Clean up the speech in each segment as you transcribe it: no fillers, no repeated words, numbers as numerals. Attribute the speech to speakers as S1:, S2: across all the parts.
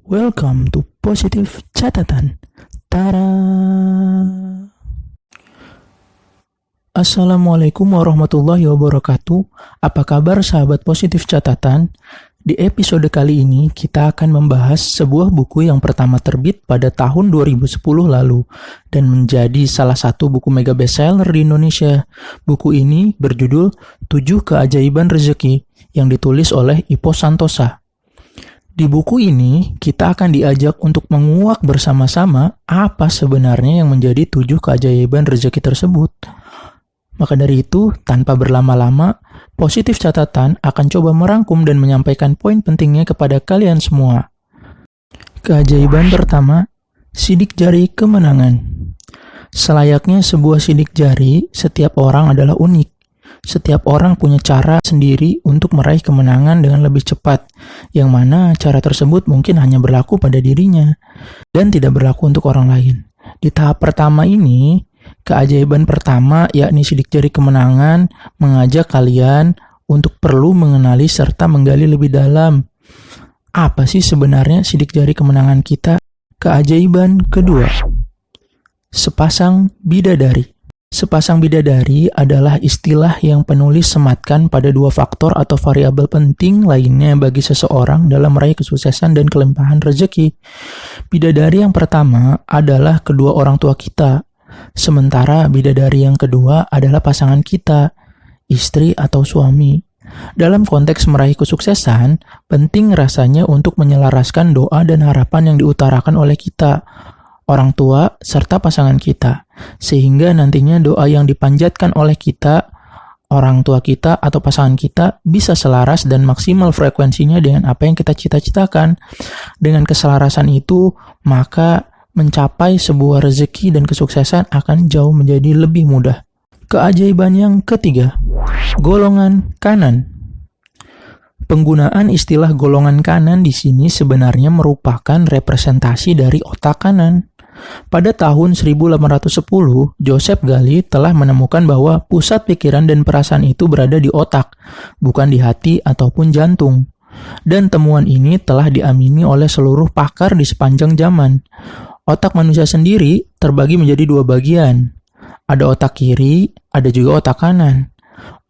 S1: Welcome to Positif Catatan. Tara. Assalamualaikum warahmatullahi wabarakatuh. Apa kabar sahabat Positif Catatan? Di episode kali ini kita akan membahas sebuah buku yang pertama terbit pada tahun 2010 lalu dan menjadi salah satu buku mega bestseller di Indonesia. Buku ini berjudul 7 Keajaiban Rezeki yang ditulis oleh Ipo Santosa. Di buku ini, kita akan diajak untuk menguak bersama-sama apa sebenarnya yang menjadi 7 keajaiban rezeki tersebut. Maka dari itu, tanpa berlama-lama, Positif Catatan akan coba merangkum dan menyampaikan poin pentingnya kepada kalian semua. Keajaiban pertama, sidik jari kemenangan. Selayaknya sebuah sidik jari, setiap orang adalah unik. Setiap orang punya cara sendiri untuk meraih kemenangan dengan lebih cepat, yang mana cara tersebut mungkin hanya berlaku pada dirinya dan tidak berlaku untuk orang lain. Di tahap pertama ini, keajaiban pertama yakni sidik jari kemenangan mengajak kalian untuk perlu mengenali serta menggali lebih dalam. Apa sih sebenarnya sidik jari kemenangan kita? Keajaiban kedua, sepasang bidadari. Sepasang bidadari adalah istilah yang penulis sematkan pada dua faktor atau variabel penting lainnya bagi seseorang dalam meraih kesuksesan dan kelimpahan rezeki. Bidadari yang pertama adalah kedua orang tua kita, sementara bidadari yang kedua adalah pasangan kita, istri atau suami. Dalam konteks meraih kesuksesan, penting rasanya untuk menyelaraskan doa dan harapan yang diutarakan oleh kita, orang tua, serta pasangan kita, sehingga nantinya doa yang dipanjatkan oleh kita, orang tua kita, atau pasangan kita bisa selaras dan maksimal frekuensinya dengan apa yang kita cita-citakan. Dengan keselarasan itu, maka mencapai sebuah rezeki dan kesuksesan akan jauh menjadi lebih mudah. Keajaiban yang ketiga, golongan kanan. Penggunaan istilah golongan kanan di sini sebenarnya merupakan representasi dari otak kanan. Pada tahun 1810, Joseph Gali telah menemukan bahwa pusat pikiran dan perasaan itu berada di otak, bukan di hati ataupun jantung. Dan temuan ini telah diamini oleh seluruh pakar di sepanjang zaman. Otak manusia sendiri terbagi menjadi dua bagian. Ada otak kiri, ada juga otak kanan.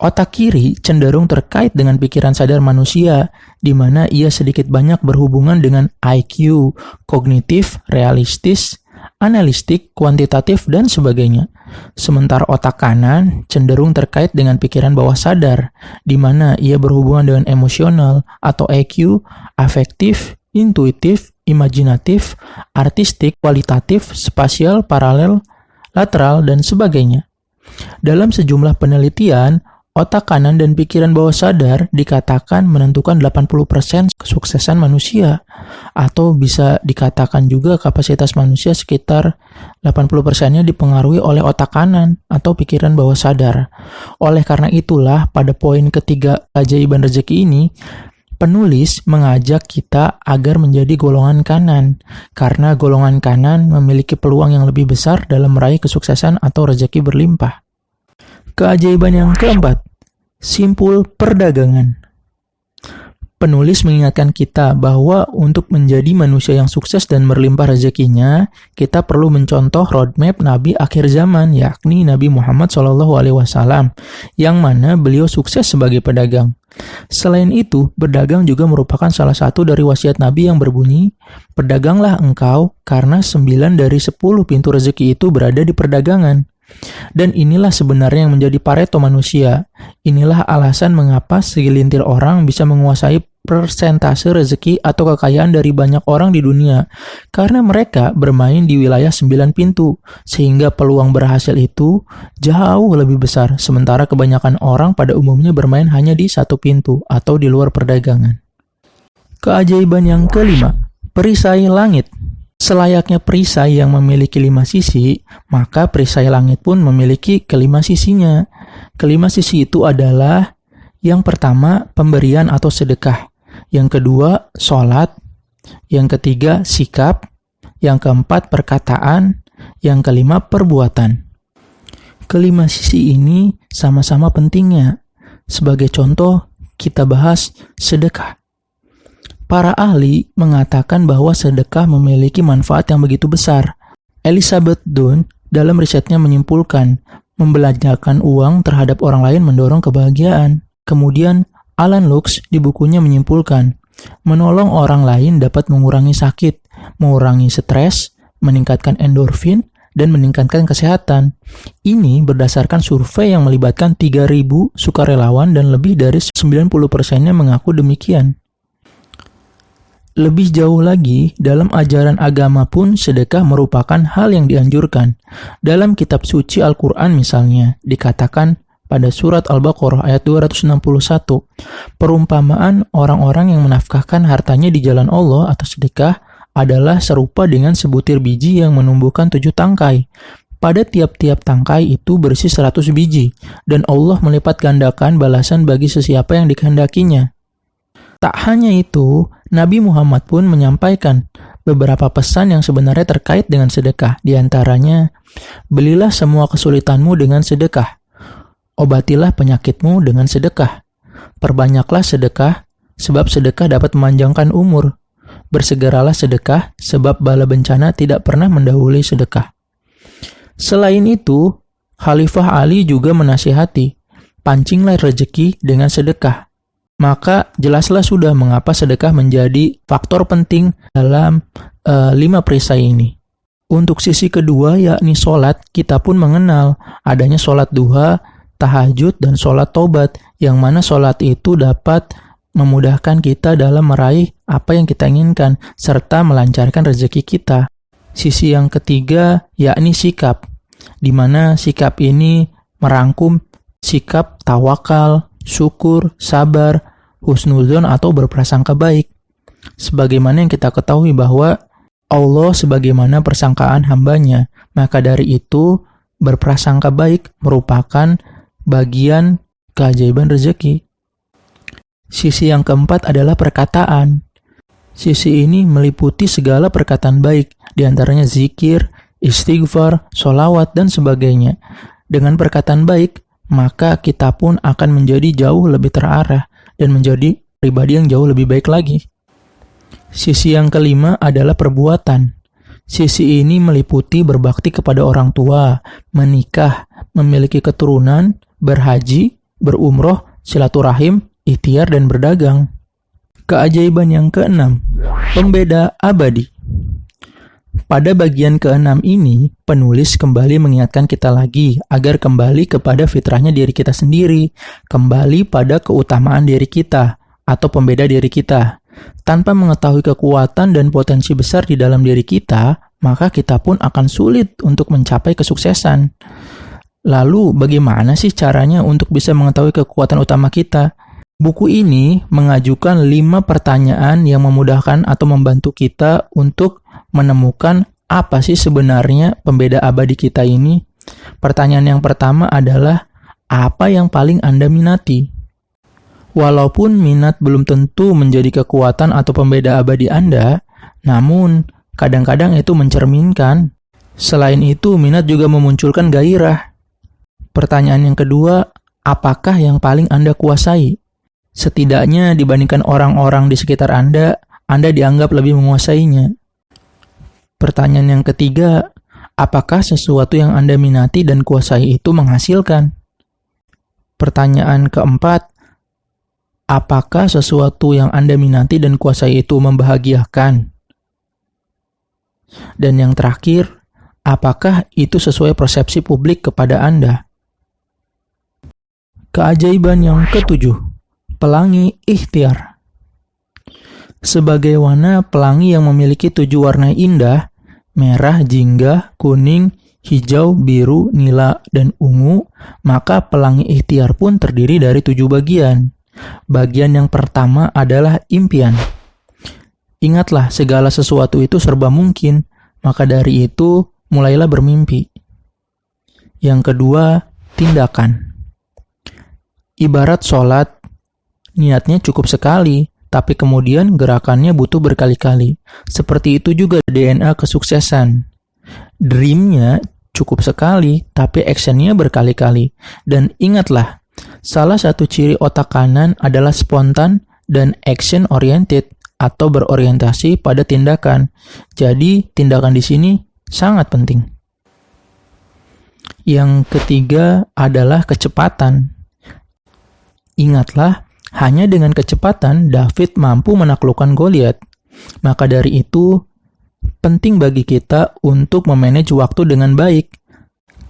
S1: Otak kiri cenderung terkait dengan pikiran sadar manusia, di mana ia sedikit banyak berhubungan dengan IQ, kognitif, realistis, analistik, kuantitatif, dan sebagainya. Sementara otak kanan cenderung terkait dengan pikiran bawah sadar, di mana ia berhubungan dengan emosional atau EQ, afektif, intuitif, imajinatif, artistik, kualitatif, spasial, paralel, lateral, dan sebagainya. Dalam sejumlah penelitian, otak kanan dan pikiran bawah sadar dikatakan menentukan 80% kesuksesan manusia, atau bisa dikatakan juga kapasitas manusia sekitar 80%-nya dipengaruhi oleh otak kanan atau pikiran bawah sadar. Oleh karena itulah, pada poin ketiga keajaiban rezeki ini, penulis mengajak kita agar menjadi golongan kanan, karena golongan kanan memiliki peluang yang lebih besar dalam meraih kesuksesan atau rezeki berlimpah. Keajaiban yang keempat, simpul perdagangan. Penulis mengingatkan kita bahwa untuk menjadi manusia yang sukses dan berlimpah rezekinya, kita perlu mencontoh roadmap Nabi akhir zaman, yakni Nabi Muhammad SAW, yang mana beliau sukses sebagai pedagang. Selain itu, berdagang juga merupakan salah satu dari wasiat Nabi yang berbunyi, "Berdaganglah engkau, karena 9 dari 10 pintu rezeki itu berada di perdagangan." Dan inilah sebenarnya yang menjadi Pareto manusia. Inilah alasan mengapa segelintir orang bisa menguasai persentase rezeki atau kekayaan dari banyak orang di dunia, karena mereka bermain di wilayah 9 pintu, sehingga peluang berhasil itu jauh lebih besar, sementara kebanyakan orang pada umumnya bermain hanya di 1 pintu atau di luar perdagangan. Keajaiban yang kelima, perisai langit. Selayaknya perisai yang memiliki 5 sisi, maka perisai langit pun memiliki kelima sisinya. Kelima sisi itu adalah, yang pertama, pemberian atau sedekah. Yang kedua, sholat. Yang ketiga, sikap. Yang keempat, perkataan. Yang kelima, perbuatan. Kelima sisi ini sama-sama pentingnya. Sebagai contoh, kita bahas sedekah. Para ahli mengatakan bahwa sedekah memiliki manfaat yang begitu besar. Elizabeth Dunn dalam risetnya menyimpulkan, membelanjakan uang terhadap orang lain mendorong kebahagiaan. Kemudian, Alan Lux di bukunya menyimpulkan, menolong orang lain dapat mengurangi sakit, mengurangi stres, meningkatkan endorfin, dan meningkatkan kesehatan. Ini berdasarkan survei yang melibatkan 3.000 sukarelawan dan lebih dari 90%-nya mengaku demikian. Lebih jauh lagi, dalam ajaran agama pun sedekah merupakan hal yang dianjurkan. Dalam kitab suci Al-Quran misalnya, dikatakan pada surat Al-Baqarah ayat 261, perumpamaan orang-orang yang menafkahkan hartanya di jalan Allah atau sedekah adalah serupa dengan sebutir biji yang menumbuhkan 7 tangkai. Pada tiap-tiap tangkai itu berisi 100 biji, dan Allah melipat gandakan balasan bagi sesiapa yang dikehendakinya. Tak hanya itu, Nabi Muhammad pun menyampaikan beberapa pesan yang sebenarnya terkait dengan sedekah. Di antaranya, belilah semua kesulitanmu dengan sedekah. Obatilah penyakitmu dengan sedekah. Perbanyaklah sedekah, sebab sedekah dapat memanjangkan umur. Bersegeralah sedekah, sebab bala bencana tidak pernah mendahului sedekah. Selain itu, Khalifah Ali juga menasihati, pancinglah rezeki dengan sedekah. Maka jelaslah sudah mengapa sedekah menjadi faktor penting dalam 5 perisai ini. Untuk sisi kedua, yakni sholat, kita pun mengenal adanya sholat duha, tahajud, dan sholat tobat, yang mana sholat itu dapat memudahkan kita dalam meraih apa yang kita inginkan, serta melancarkan rezeki kita. Sisi yang ketiga, yakni sikap, di mana sikap ini merangkum sikap tawakal, syukur, sabar, husnudzon atau berprasangka baik. Sebagaimana yang kita ketahui bahwa Allah sebagaimana persangkaan hambanya, maka dari itu berprasangka baik merupakan bagian keajaiban rezeki. Sisi yang keempat adalah perkataan. Sisi ini meliputi segala perkataan baik, diantaranya zikir, istighfar, sholawat, dan sebagainya. Dengan perkataan baik, maka kita pun akan menjadi jauh lebih terarah dan menjadi pribadi yang jauh lebih baik lagi. Sisi yang kelima adalah perbuatan. Sisi ini meliputi berbakti kepada orang tua, menikah, memiliki keturunan, berhaji, berumroh, silaturahim, ikhtiar, dan berdagang. Keajaiban yang keenam, pembeda abadi. Pada bagian keenam ini, penulis kembali mengingatkan kita lagi agar kembali kepada fitrahnya diri kita sendiri, kembali pada keutamaan diri kita atau pembeda diri kita. Tanpa mengetahui kekuatan dan potensi besar di dalam diri kita, maka kita pun akan sulit untuk mencapai kesuksesan. Lalu, bagaimana sih caranya untuk bisa mengetahui kekuatan utama kita? Buku ini mengajukan 5 pertanyaan yang memudahkan atau membantu kita untuk menemukan apa sih sebenarnya pembeda abadi kita ini. Pertanyaan yang pertama adalah, apa yang paling Anda minati? Walaupun minat belum tentu menjadi kekuatan atau pembeda abadi Anda, namun kadang-kadang itu mencerminkan. Selain itu, minat juga memunculkan gairah. Pertanyaan yang kedua, apakah yang paling Anda kuasai? Setidaknya dibandingkan orang-orang di sekitar Anda dianggap lebih menguasainya. Pertanyaan yang ketiga, apakah sesuatu yang Anda minati dan kuasai itu menghasilkan? Pertanyaan keempat, apakah sesuatu yang Anda minati dan kuasai itu membahagiakan? Dan yang terakhir, apakah itu sesuai persepsi publik kepada Anda? Keajaiban yang ketujuh, pelangi ikhtiar. Sebagai warna pelangi yang memiliki 7 warna indah, merah, jingga, kuning, hijau, biru, nila, dan ungu, maka pelangi ikhtiar pun terdiri dari 7 bagian. Bagian yang pertama adalah impian. Ingatlah, segala sesuatu itu serba mungkin, maka dari itu mulailah bermimpi. Yang kedua, tindakan. Ibarat sholat, niatnya cukup sekali, tapi kemudian gerakannya butuh berkali-kali. Seperti itu juga DNA kesuksesan. Dreamnya cukup sekali, tapi actionnya berkali-kali. Dan ingatlah, salah satu ciri otak kanan adalah spontan dan action oriented, atau berorientasi pada tindakan. Jadi, tindakan di sini sangat penting. Yang ketiga adalah kecepatan. Ingatlah, hanya dengan kecepatan David mampu menaklukkan Goliat. Maka dari itu, penting bagi kita untuk memanage waktu dengan baik.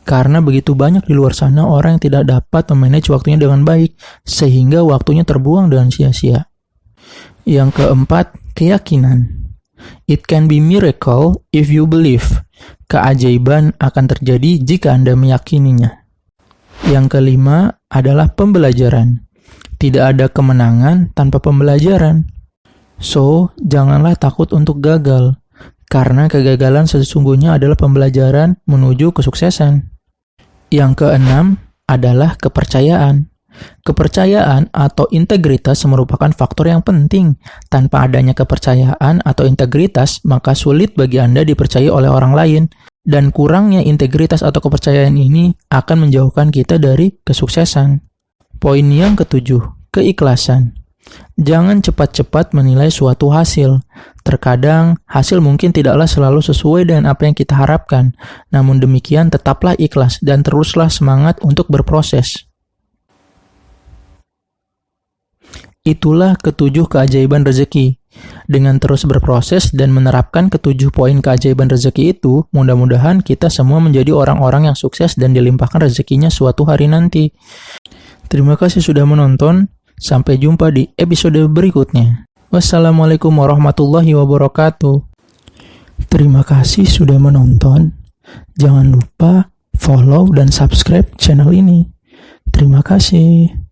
S1: Karena begitu banyak di luar sana orang yang tidak dapat memanage waktunya dengan baik, sehingga waktunya terbuang dengan sia-sia. Yang keempat, keyakinan. It can be miracle if you believe. Keajaiban akan terjadi jika Anda meyakininya. Yang kelima adalah pembelajaran. Tidak ada kemenangan tanpa pembelajaran. So, janganlah takut untuk gagal. Karena kegagalan sesungguhnya adalah pembelajaran menuju kesuksesan. Yang keenam adalah kepercayaan. Kepercayaan atau integritas merupakan faktor yang penting. Tanpa adanya kepercayaan atau integritas, maka sulit bagi Anda dipercaya oleh orang lain. Dan kurangnya integritas atau kepercayaan ini akan menjauhkan kita dari kesuksesan. Poin yang ketujuh, keikhlasan. Jangan cepat-cepat menilai suatu hasil. Terkadang, hasil mungkin tidaklah selalu sesuai dengan apa yang kita harapkan. Namun demikian, tetaplah ikhlas dan teruslah semangat untuk berproses. Itulah ketujuh keajaiban rezeki. Dengan terus berproses dan menerapkan ketujuh poin keajaiban rezeki itu, mudah-mudahan kita semua menjadi orang-orang yang sukses dan dilimpahkan rezekinya suatu hari nanti. Terima kasih sudah menonton. Sampai jumpa di episode berikutnya. Wassalamualaikum warahmatullahi wabarakatuh. Terima kasih sudah menonton. Jangan lupa follow dan subscribe channel ini. Terima kasih.